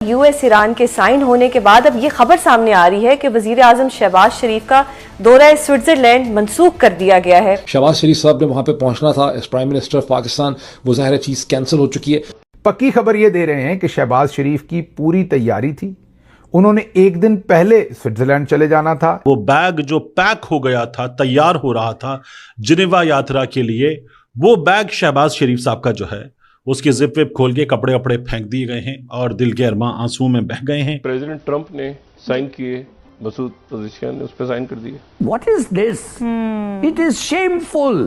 US Iran के sign होने के बाद अब ये खबर सामने आ रही है कि वजीर आजम शहबाज शरीफ का दौरा स्विट्जरलैंड मंसूख कर दिया गया है। शहबाज शरीफ साहब ने वहां पे पहुंचना था as prime minister of Pakistan, वो जाहिर चीज कैंसिल हो चुकी है। पक्की खबर ये दे रहे हैं कि शहबाज शरीफ की पूरी तैयारी थी, उन्होंने एक दिन पहले स्विट्जरलैंड चले जाना था। वो बैग जो पैक हो गया था, तैयार हो रहा था जिनेवा यात्रा के लिए, वो बैग शहबाज शरीफ साहब का जो है उसके जिप विप खोल के कपड़े वपड़े फेंक दिए गए हैं और दिल के अरमा आंसू में बह गए हैं। प्रेसिडेंट ट्रंप ने साइन किए, मसूद पोजीशन ने उस पर साइन कर दिए। What is this? It is shameful.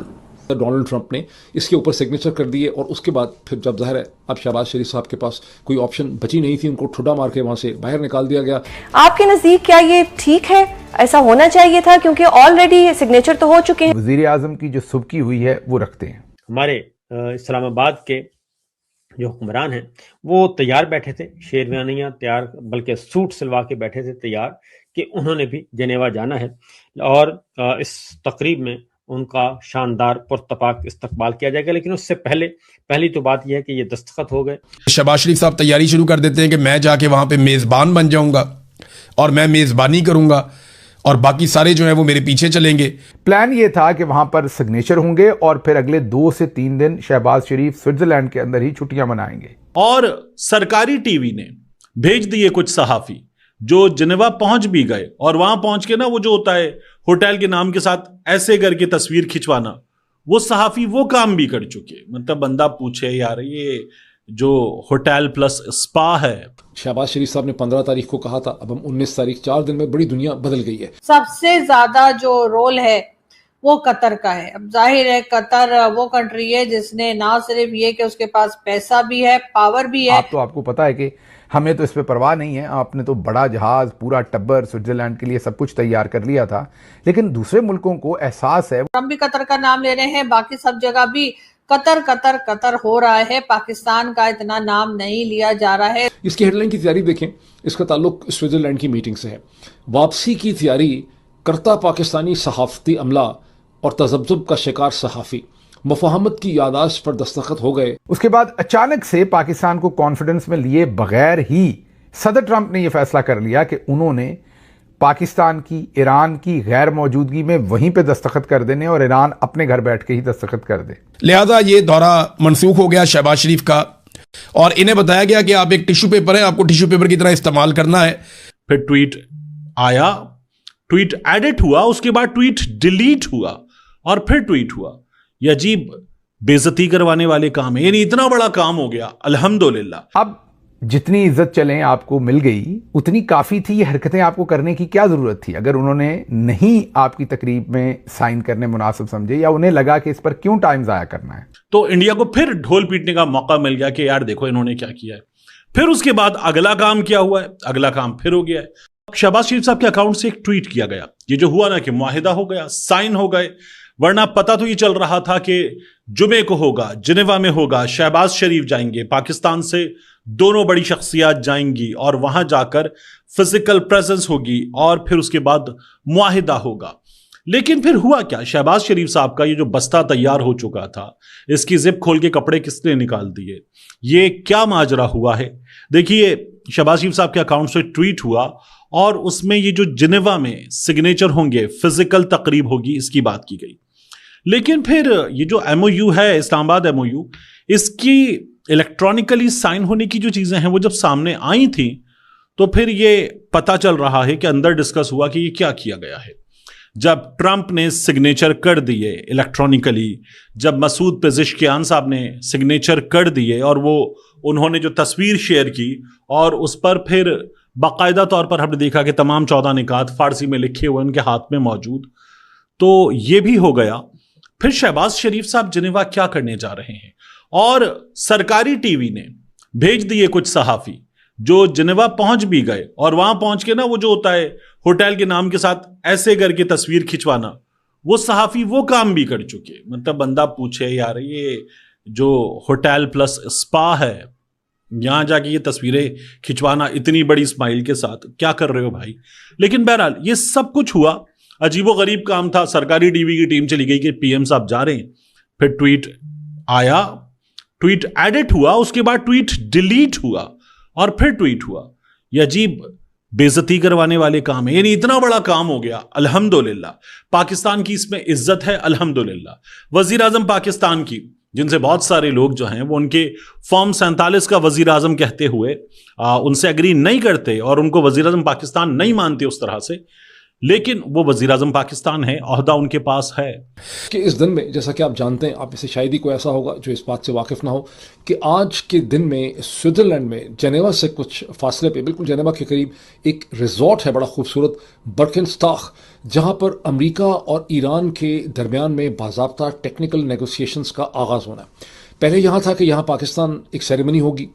Donald Trump ने इसके ऊपर सिग्नेचर कर दिए और उसके बाद फिर जब जाहिर है अब शहबाज शरीफ साहब के पास कोई ऑप्शन बची नहीं थी, उनको ठुड्डा मार के वहां से बाहर निकाल दिया गया। आपके नजदीक क्या ये ठीक है? ऐसा होना चाहिए था क्योंकि ऑलरेडी सिग्नेचर तो हो चुके हैं। वजीर आजम की जो सुबकी हुई है वो रखते हैं। हमारे इस्लामाबाद के जो हुक्मरान हैं वो तैयार बैठे थे, शेरवानियाँ तैयार, बल्कि सूट सिलवा के बैठे थे तैयार कि उन्होंने भी जेनेवा जाना है और इस तकरीब में उनका शानदार पुरतपाक इस्तकबाल किया जाएगा। लेकिन उससे पहली तो बात यह है कि ये दस्तखत हो गए। शहबाज शरीफ साहब तैयारी शुरू कर देते हैं कि मैं जाके वहां पे मेज़बान बन जाऊंगा और मैं मेज़बानी करूंगा और बाकी सारे जो है वो मेरे पीछे चलेंगे। प्लान ये था कि वहां पर सिग्नेचर होंगे और फिर अगले 2 से 3 दिन शहबाज शरीफ स्विट्जरलैंड के अंदर ही छुट्टियां मनाएंगे। और सरकारी टीवी ने भेज दिए कुछ सहाफी जो जिनेवा पहुंच भी गए और वहां पहुंच के ना वो जो होता है होटल के नाम के साथ ऐसे करके तस्वीर खिंचवाना, वो सहाफी वो काम भी कर चुके। मतलब बंदा पूछे यार ये जो होटल प्लस स्पा है। शहबाज शरीफ साहब ने 15 तारीख को कहा था, अब हम 19 तारीख, 4 दिन में बड़ी दुनिया बदल गई है। सबसे ज्यादा जो रोल है वो कतर का है। अब जाहिर है कतर वो कंट्री है जिसने ना सिर्फ ये कि उसके पास पैसा भी है, पावर भी है। आपको पता है कि हमें तो इस पे परवाह नहीं है, आपने तो बड़ा जहाज पूरा टब्बर स्विट्जरलैंड के लिए सब कुछ तैयार कर लिया था, लेकिन दूसरे मुल्कों को एहसास है। हम भी कतर का नाम ले रहे हैं, बाकी सब जगह भी कतर कतर कतर हो रहा है, पाकिस्तान का इतना नाम नहीं लिया जा रहा है। इसकी हेडलाइन की तैयारी देखें, इसका ताल्लुक स्विट्जरलैंड की मीटिंग से है। वापसी की तैयारी करता पाकिस्तानी सहाफती अमला और तजब्जुब का शिकार सहाफी मुफाहमत की यादाश्त पर दस्तखत हो गए। उसके बाद अचानक से पाकिस्तान को कॉन्फिडेंस में लिए बगैर ही सदर ट्रंप ने यह फैसला कर लिया कि उन्होंने पाकिस्तान की, ईरान की गैर मौजूदगी में वहीं पे दस्तखत कर देने और ईरान अपने घर बैठ के ही दस्तखत कर दे। लिहाजा ये दौरा मनसूख हो गया शहबाज शरीफ का और इन्हें बताया गया कि आप एक टिश्यू पेपर है, आपको टिश्यू पेपर की तरह इस्तेमाल करना है। फिर ट्वीट आया, ट्वीट एडिट हुआ, उसके बाद ट्वीट डिलीट हुआ और फिर ट्वीट हुआ। ये अजीब बेइज्जती करवाने वाले काम है, यानी इतना बड़ा काम हो गया अल्हम्दुलिल्लाह। अब जितनी इज्जत चलें आपको मिल गई उतनी काफी थी। ये हरकतें आपको करने की क्या जरूरत थी? अगर उन्होंने नहीं आपकी तकरीब में साइन करने मुनासिब समझे या उन्हें लगा कि इस पर क्यों टाइम जाया करना है, तो इंडिया को फिर ढोल पीटने का मौका मिल गया कि यार देखो इन्होंने क्या किया है। फिर उसके बाद अगला काम क्या हुआ है, अगला काम फिर हो गया है। शहबाज शरीफ साहब के अकाउंट से एक ट्वीट किया गया, ये जो हुआ ना कि मुआहिदा हो गया, साइन हो गए, वरना पता तो ये चल रहा था कि जुमे को होगा, जिनेवा में होगा, शहबाज शरीफ जाएंगे, पाकिस्तान से दोनों बड़ी शख्सियात जाएंगी और वहां जाकर फिजिकल प्रेजेंस होगी और फिर उसके बाद मुआहिदा होगा। लेकिन फिर हुआ क्या, शहबाज शरीफ साहब का ये जो बस्ता तैयार हो चुका था, इसकी जिप खोल के कपड़े किसने निकाल दिए, ये क्या माजरा हुआ है। देखिए शहबाज शरीफ साहब के अकाउंट से ट्वीट हुआ और उसमें ये जो जिनेवा में सिग्नेचर होंगे, फिजिकल तकरीब होगी, इसकी बात की गई। लेकिन फिर ये जो MOU है, इस्लामाबाद MOU, इसकी इलेक्ट्रॉनिकली साइन होने की जो चीजें हैं वो जब सामने आई थी तो फिर ये पता चल रहा है कि अंदर डिस्कस हुआ कि ये क्या किया गया है। जब ट्रंप ने सिग्नेचर कर दिए इलेक्ट्रॉनिकली, जब मसूद पेज़ेश्कियान साहब ने सिग्नेचर कर दिए और वो उन्होंने जो तस्वीर शेयर की और उस पर फिर बाकायदा तौर पर हमने देखा कि तमाम 14 निकात फारसी में लिखे हुए उनके हाथ में मौजूद, तो ये भी हो गया। फिर शहबाज शरीफ साहब जिनेवा क्या करने जा रहे हैं और सरकारी टीवी ने भेज दिए कुछ सहाफी जो जिनेवा पहुंच भी गए और वहां पहुंच के ना वो जो होता है होटल के नाम के साथ ऐसे करके तस्वीर खिंचवाना, वो सहाफी वो काम भी कर चुके। मतलब बंदा पूछे यार ये जो होटल प्लस स्पा है, यहां जाके ये तस्वीरें खिंचवाना इतनी बड़ी स्माइल के साथ, क्या कर रहे हो भाई। लेकिन बहरहाल ये सब कुछ हुआ, अजीबो गरीब काम था। सरकारी टीवी की टीम चली गई कि PM साहब जा रहे हैं, फिर ट्वीट आया, ट्वीट एडिट हुआ, उसके बाद ट्वीट डिलीट हुआ और फिर ट्वीट हुआ। यह अजीब बेइज्जती करवाने वाले काम है, यानी इतना बड़ा काम हो गया। अल्हम्दुलिल्लाह पाकिस्तान की इसमें इज्जत है, अल्हम्दुलिल्लाह। वजीर आजम पाकिस्तान की, जिनसे बहुत सारे लोग जो हैं वो उनके फॉर्म 47 का वजीर आजम कहते हुए उनसे एग्री नहीं करते और उनको वजीर आजम पाकिस्तान नहीं मानते उस तरह से, लेकिन वो वजीर आजम पाकिस्तान है, ओहदा उनके पास है। कि इस दिन में, जैसा कि आप जानते हैं, आप इसे शायद ही कोई ऐसा होगा जो इस बात से वाकिफ ना हो कि आज के दिन में स्विट्जरलैंड में जेनेवा से कुछ फासले पे, बिल्कुल जेनेवा के करीब एक रिजॉर्ट है बड़ा खूबसूरत, बर्किनस्टाख, जहां पर अमेरिका और ईरान के दरमियान में बाज़ाब्ता टेक्निकल नेगोशिएशंस का आगाज़ होना है। पहले यहाँ था कि यहाँ पाकिस्तान एक सेरेमनी होगी,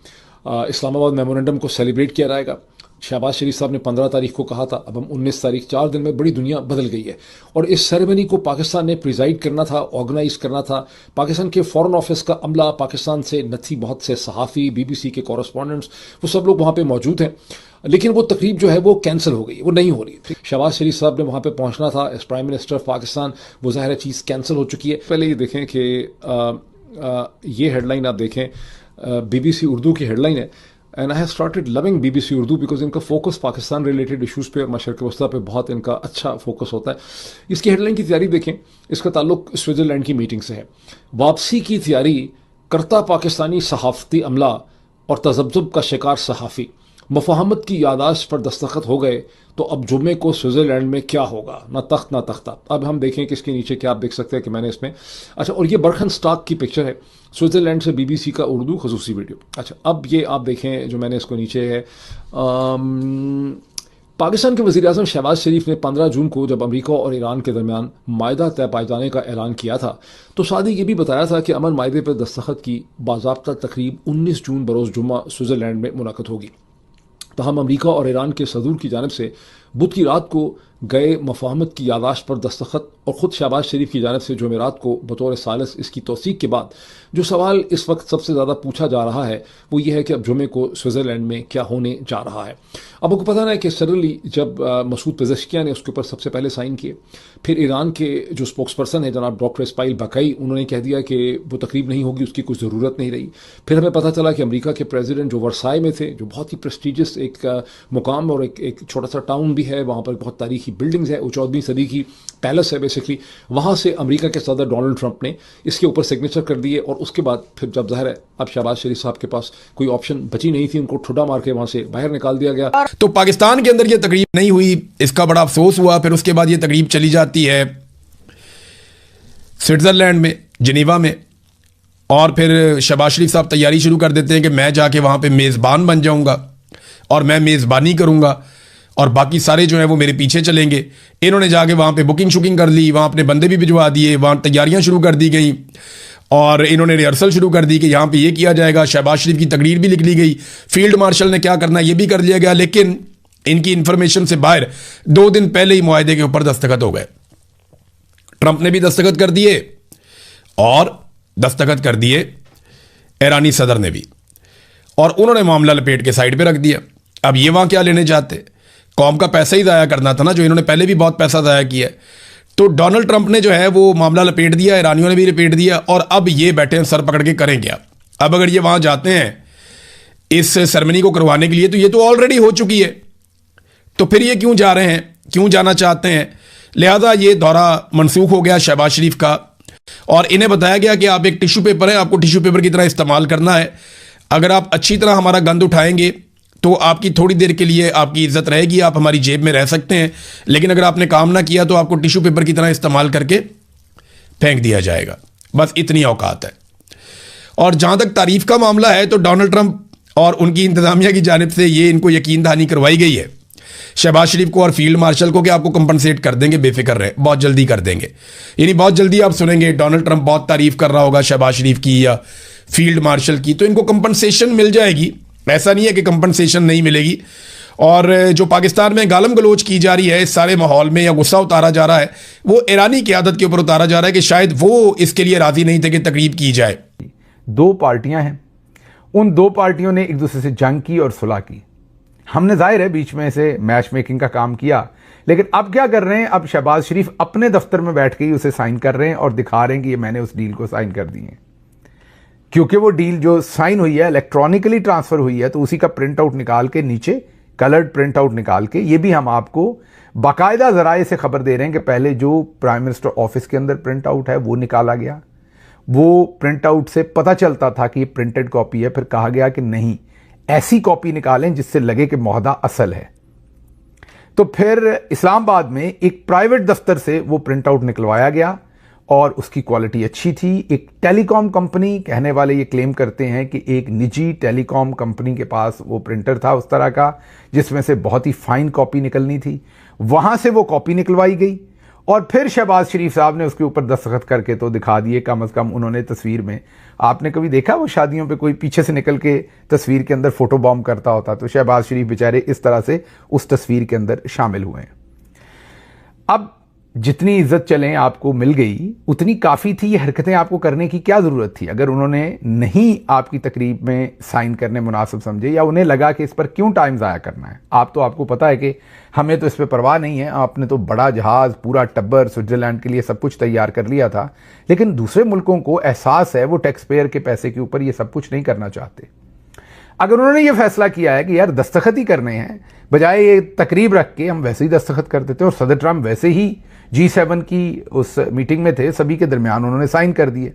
इस्लामाबाद मेमोरेंडम को सेलिब्रेट किया जाएगा। शहबाज शरीफ साहब ने 15 तारीख को कहा था, अब हम 19 तारीख, 4 दिन में बड़ी दुनिया बदल गई है। और इस सेरेमनी को पाकिस्तान ने प्रिजाइड करना था, ऑर्गेनाइज करना था। पाकिस्तान के फॉरेन ऑफिस का अमला, पाकिस्तान से नथी बहुत से सहाफ़ी, BBC के कॉरेस्पॉन्डेंट्स, वो सब लोग वहाँ पे मौजूद हैं। लेकिन वो तकरीब जो है वो कैंसिल हो गई, वो नहीं हो रही। शहबाज शरीफ साहब ने वहाँ पे पहुँचना था as prime minister of Pakistan, वो ज़ाहिर चीज़ कैंसिल हो चुकी है। पहले ये देखें कि ये हेडलाइन आप देखें, BBC उर्दू की हेडलाइन है, and I have started loving BBC Urdu because इनका फोकस पाकिस्तान रिलेटेड इशूज़ पे और मशरक़ वस्ता पे बहुत इनका अच्छा फोकस होता है। इसकी हेडलाइन की तैयारी देखें, इसका ताल्लुक स्विट्ज़रलैंड की मीटिंग से है। वापसी की तैयारी करता पाकिस्तानी सहाफ़ती अमला और तज़ब्ज़ुब का शिकार सहाफ़ी, मुफ़ाहमत की यादाश्त पर दस्तखत हो गए तो अब जुम्मे को स्विट्ज़रलैंड में क्या होगा, ना तख्त ना तख्ता। अब हम देखें कि इसके नीचे क्या आप देख सकते हैं कि मैंने इसमें, अच्छा, और ये बर्किनस्टाख की पिक्चर है, स्विट्ज़रलैंड से BBC का उर्दू खसूसी वीडियो। अच्छा, अब ये आप देखें जो मैंने इसको नीचे है, पाकिस्तान के वज़ीर आज़म शहबाज शरीफ ने 15 जून को जब अमेरिका और ईरान के दरमियान मायदा तय पाए जाने का ऐलान किया था तो साथ ही ये भी बताया था कि अमन मायदे पर दस्तखत की बाज़ाब्ता तकरीब 19 जून बरोज़ जुम्मा स्विट्ज़रलैंड में मुनक़द होगी। तहम अमेरिका और ईरान के सदूर की जानिब से बुध की रात को गए मफाहमत की यादाश्त पर दस्तखत और ख़ुद शहबाज शरीफ की जानिब से जुमेरात को बतौर सालिस इसकी तौसीक के बाद जो सवाल इस वक्त सबसे ज़्यादा पूछा जा रहा है वो ये है कि अब जुमे को स्विट्ज़रलैंड में क्या होने जा रहा है। अब आपको पता है कि सडनली जब मसूद पेज़ेश्कियान ने उसके ऊपर सबसे पहले साइन किए, फिर ईरान के जो स्पोक्स पर्सन है जनाब डॉक्टर इस्माइल बाकाई, उन्होंने कह दिया कि वो तकरीब नहीं होगी, उसकी कुछ ज़रूरत नहीं रही। फिर हमें पता चला कि अमेरिका के प्रेसिडेंट जो वर्साई में थे, जो बहुत ही प्रेस्टिजियस एक मुकाम और एक छोटा सा टाउन भी है, वहाँ पर बहुत तारीखी बिल्डिंग्स है, 14वीं सदी की पैलेस है बेसिकली, वहाँ से अमेरिका के सदर डोनाल्ड ट्रंप ने इसके ऊपर सिग्नेचर कर दिए। और उसके बाद फिर जब ज़ाहिर है अब शहबाज शरीफ साहब के पास कोई ऑप्शन बची नहीं थी, उनको ठुड्डा मार के वहाँ से बाहर निकाल दिया गया। तो पाकिस्तान के अंदर ये तकरीब नहीं हुई, इसका बड़ा अफसोस हुआ। फिर उसके बाद ये तकरीब चली जाती है स्विट्ज़रलैंड में, जिनेवा में, और फिर शहबाज शरीफ साहब तैयारी शुरू कर देते हैं कि मैं जाके वहाँ पे मेज़बान बन जाऊँगा और मैं मेज़बानी करूँगा और बाकी सारे जो हैं वो मेरे पीछे चलेंगे। इन्होंने जाके वहाँ पे बुकिंग शुकिंग कर ली, वहाँ अपने बंदे भी भिजवा दिए, वहाँ तैयारियाँ शुरू कर दी गई और इन्होंने रिहर्सल शुरू कर दी कि यहाँ पे ये किया जाएगा। शहबाज शरीफ की तकरीर भी लिख ली गई, फील्ड मार्शल ने क्या करना ये भी कर लिया गया। लेकिन इनकी इंफॉर्मेशन से बाहर 2 दिन पहले ही मुआहदे के ऊपर दस्तखत हो गए। ट्रंप ने भी दस्तखत कर दिए और दस्तखत कर दिए ईरानी सदर ने भी, और उन्होंने मामला लपेट के साइड पे रख दिया। अब ये वहाँ क्या लेने चाहते, कौम का पैसा ही ज़ाया करना था ना, जो इन्होंने पहले भी बहुत पैसा ज़ाया किया है। तो डोनाल्ड ट्रंप ने जो है वो मामला लपेट दिया, ईरानियों ने भी लपेट दिया, और अब ये बैठे हैं सर पकड़ के करें क्या। अब अगर ये वहाँ जाते हैं इस सेरेमनी को करवाने के लिए तो ये तो ऑलरेडी हो चुकी है, तो फिर ये क्यों जा रहे हैं, क्यों जाना चाहते हैं। लिहाजा ये दौरा मनसूख हो गया शहबाज शरीफ का, और इन्हें बताया गया कि आप एक टिश्यू पेपर है, आपको टिश्यू पेपर की तरह इस्तेमाल करना है। अगर आप अच्छी तरह हमारा गंद उठाएंगे तो आपकी थोड़ी देर के लिए आपकी इज्जत रहेगी, आप हमारी जेब में रह सकते हैं, लेकिन अगर आपने काम ना किया तो आपको टिश्यू पेपर की तरह इस्तेमाल करके फेंक दिया जाएगा। बस इतनी औकात है। और जहां तक तारीफ का मामला है तो डोनाल्ड ट्रंप और उनकी इंतजामिया की जानिब से ये इनको यकीन दहानी करवाई गई है शहबाज शरीफ को और फील्ड मार्शल को कि आपको कंपनसेट कर देंगे, बेफिक्र रहे, बहुत जल्दी कर देंगे। यानी बहुत जल्दी आप सुनेंगे डोनाल्ड ट्रंप बहुत तारीफ कर रहा होगा शहबाज शरीफ की या फील्ड मार्शल की, तो इनको कंपनसेशन मिल जाएगी। ऐसा नहीं है कि कंपनसेशन नहीं मिलेगी। और जो पाकिस्तान में गालम गलोच की जा रही है इस सारे माहौल में, या गुस्सा उतारा जा रहा है, वो ईरानी क़यादत के ऊपर उतारा जा रहा है कि शायद वो इसके लिए राजी नहीं थे कि तकरीब की जाए। 2 पार्टियां हैं, उन 2 पार्टियों ने एक दूसरे से जंग की और सुलह की। हमने जाहिर है बीच में से मैच मेकिंग का काम किया, लेकिन अब क्या कर रहे हैं, अब शहबाज शरीफ अपने दफ्तर में बैठ के ही उसे साइन कर रहे हैं और दिखा रहे हैं कि ये मैंने उस डील को साइन कर दी है। क्योंकि वो डील जो साइन हुई है इलेक्ट्रॉनिकली ट्रांसफर हुई है, तो उसी का प्रिंट आउट निकाल के नीचे कलर्ड प्रिंट आउट निकाल के, ये भी हम आपको बाकायदा जराए से खबर दे रहे हैं कि पहले जो प्राइम मिनिस्टर ऑफिस के अंदर प्रिंट आउट है वो निकाला गया। वो प्रिंट आउट से पता चलता था कि ये प्रिंटेड कॉपी है, फिर कहा गया कि नहीं, ऐसी कॉपी निकालें जिससे लगे कि मुआहदा असल है। तो फिर इस्लामाबाद में एक प्राइवेट दफ्तर से वो प्रिंट आउट निकलवाया गया और उसकी क्वालिटी अच्छी थी। एक टेलीकॉम कंपनी, कहने वाले ये क्लेम करते हैं कि एक निजी टेलीकॉम कंपनी के पास वो प्रिंटर था उस तरह का, जिसमें से बहुत ही फाइन कॉपी निकलनी थी, वहां से वो कॉपी निकलवाई गई और फिर शहबाज शरीफ साहब ने उसके ऊपर दस्तखत करके तो दिखा दिए। कम से कम उन्होंने तस्वीर में, आपने कभी देखा वो शादियों पे कोई पीछे से निकल के तस्वीर के अंदर फोटो बॉम्ब करता होता, तो शहबाज शरीफ बेचारे इस तरह से उस तस्वीर के अंदर शामिल हुए हैं। अब जितनी इज्जत चलें आपको मिल गई उतनी काफ़ी थी। ये हरकतें आपको करने की क्या ज़रूरत थी? अगर उन्होंने नहीं आपकी तकरीब में साइन करने मुनासिब समझे या उन्हें लगा कि इस पर क्यों टाइम ज़ाया करना है, आपको पता है कि हमें तो इस पर परवाह नहीं है, आपने तो बड़ा जहाज़, पूरा टब्बर स्विट्ज़रलैंड के लिए सब कुछ तैयार कर लिया था, लेकिन दूसरे मुल्कों को एहसास है वो टैक्स पेयर के पैसे के ऊपर ये सब कुछ नहीं करना चाहते। अगर उन्होंने ये फैसला किया है कि यार दस्तखत ही करने हैं, बजाय ये तकरीब रख के हम वैसे ही दस्तखत कर देते, और सदर ट्रंप वैसे ही G7 की उस मीटिंग में थे, सभी के दरमियान उन्होंने साइन कर दिए,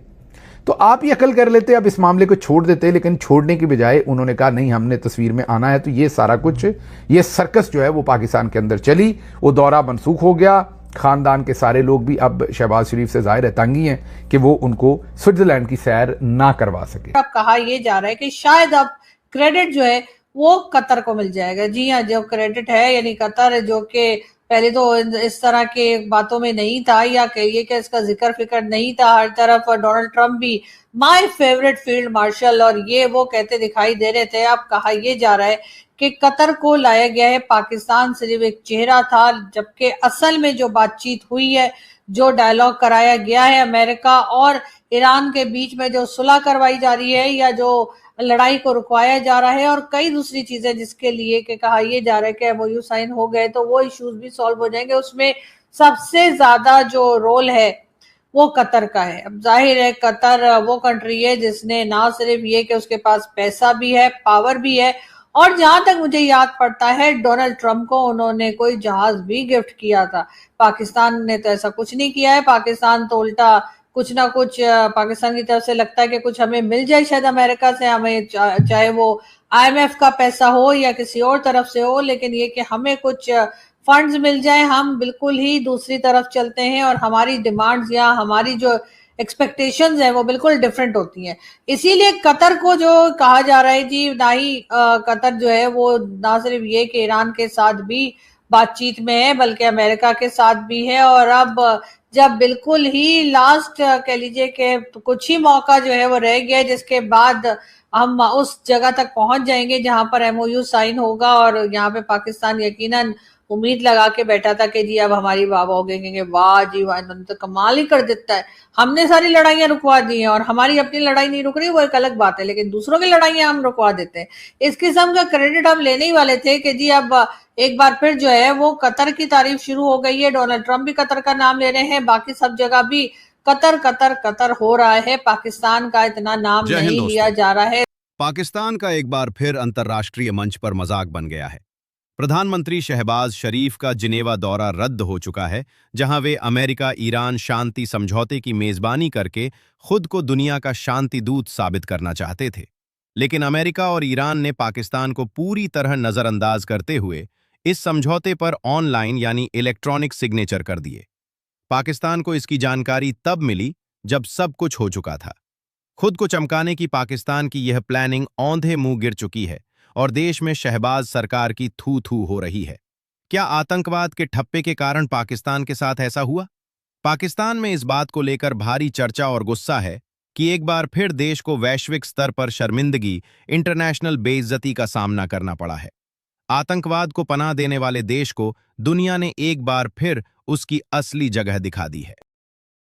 तो आप ये अकल कर लेते, अब इस मामले को छोड़ देते। लेकिन छोड़ने की बजाय उन्होंने कहा नहीं, हमने तस्वीर में आना है। तो ये सारा कुछ, ये सर्कस जो है वो पाकिस्तान के अंदर चली, वो दौरा मनसूख हो गया। खानदान के सारे लोग भी अब शहबाज शरीफ से जाहिर है तंगी हैं कि वो उनको स्विट्जरलैंड की सैर ना करवा सके। अब कहा यह जा रहा है कि शायद अब क्रेडिट जो है वो कतर को मिल जाएगा। जी हाँ, जो क्रेडिट है यानी कतर, जो कि पहले तो इस तरह के बातों में नहीं था, या कहिए कि इसका जिक्र फिक्र नहीं था। हर तरफ डोनाल्ड ट्रंप भी माय फेवरेट फील्ड मार्शल और ये वो कहते दिखाई दे रहे थे। अब कहा यह जा रहा है कि कतर को लाया गया है। पाकिस्तान सिर्फ एक चेहरा था, जबकि असल में जो बातचीत हुई है, जो डायलॉग कराया गया है अमेरिका और ईरान के बीच में, जो सुलह करवाई जा रही है या जो लड़ाई को रुकवाया जा रहा है, और कई दूसरी चीजें जिसके लिए कि कहा यह जा रहा है कि एमओयू साइन हो गए तो वो इश्यूज भी सॉल्व हो जाएंगे। उसमें सबसे ज्यादा जो रोल है वो कतर का है। अब जाहिर है कतर वो कंट्री है जिसने ना सिर्फ ये कि उसके पास पैसा भी है, पावर भी है, और जहां तक मुझे याद पड़ता है डोनाल्ड ट्रंप को उन्होंने कोई जहाज भी गिफ्ट किया था। पाकिस्तान ने तो ऐसा कुछ नहीं किया है। पाकिस्तान तो उल्टा कुछ ना कुछ पाकिस्तान की तरफ से लगता है कि कुछ हमें मिल जाए शायद अमेरिका से, हमें चाहे वो IMF का पैसा हो या किसी और तरफ से हो, लेकिन ये कि हमें कुछ फंड्स मिल जाए, हम बिल्कुल ही दूसरी तरफ चलते हैं और हमारी डिमांड्स या हमारी जो एक्सपेक्टेशंस है वो बिल्कुल डिफरेंट होती हैं। इसीलिए कतर को जो कहा जा रहा है जी, ना ही कतर जो है वो ना सिर्फ ये कि ईरान के साथ भी बातचीत में है बल्कि अमेरिका के साथ भी है। और अब जब बिल्कुल ही लास्ट कह लीजिए कि कुछ ही मौका जो है वो रह गया, जिसके बाद हम उस जगह तक पहुंच जाएंगे जहां पर MOU साइन होगा, और यहाँ पे पाकिस्तान यकीनन उम्मीद लगा के बैठा था कि जी अब हमारी बाबा हो गए, कहेंगे वाह जी वाह, इन्होंने तो कमाल ही कर देता है, हमने सारी लड़ाइयां रुकवा दी हैं और हमारी अपनी लड़ाई नहीं रुक रही, वो एक अलग बात है, लेकिन दूसरों की लड़ाइयां हम रुकवा देते हैं। इस किस्म का क्रेडिट हम लेने ही वाले थे कि जी अब एक बार फिर जो है वो कतर की तारीफ शुरू हो गई है। डोनाल्ड ट्रंप भी कतर का नाम ले रहे हैं, बाकी सब जगह भी कतर कतर कतर हो रहा है, पाकिस्तान का इतना नाम नहीं लिया जा रहा है। पाकिस्तान का एक बार फिर अंतर्राष्ट्रीय मंच पर मजाक बन गया है। प्रधानमंत्री शहबाज शरीफ का जिनेवा दौरा रद्द हो चुका है, जहां वे अमेरिका ईरान शांति समझौते की मेजबानी करके खुद को दुनिया का शांति दूत साबित करना चाहते थे। लेकिन अमेरिका और ईरान ने पाकिस्तान को पूरी तरह नजरअंदाज करते हुए इस समझौते पर ऑनलाइन यानी इलेक्ट्रॉनिक सिग्नेचर कर दिए। पाकिस्तान को इसकी जानकारी तब मिली जब सब कुछ हो चुका था। खुद को चमकाने की पाकिस्तान की यह प्लानिंग औंधे मुंह गिर चुकी है और देश में शहबाज सरकार की थू थू हो रही है। क्या आतंकवाद के ठप्पे के कारण पाकिस्तान के साथ ऐसा हुआ? पाकिस्तान में इस बात को लेकर भारी चर्चा और गुस्सा है कि एक बार फिर देश को वैश्विक स्तर पर शर्मिंदगी, इंटरनेशनल बेइज्जती का सामना करना पड़ा है। आतंकवाद को पनाह देने वाले देश को दुनिया ने एक बार फिर उसकी असली जगह दिखा दी है।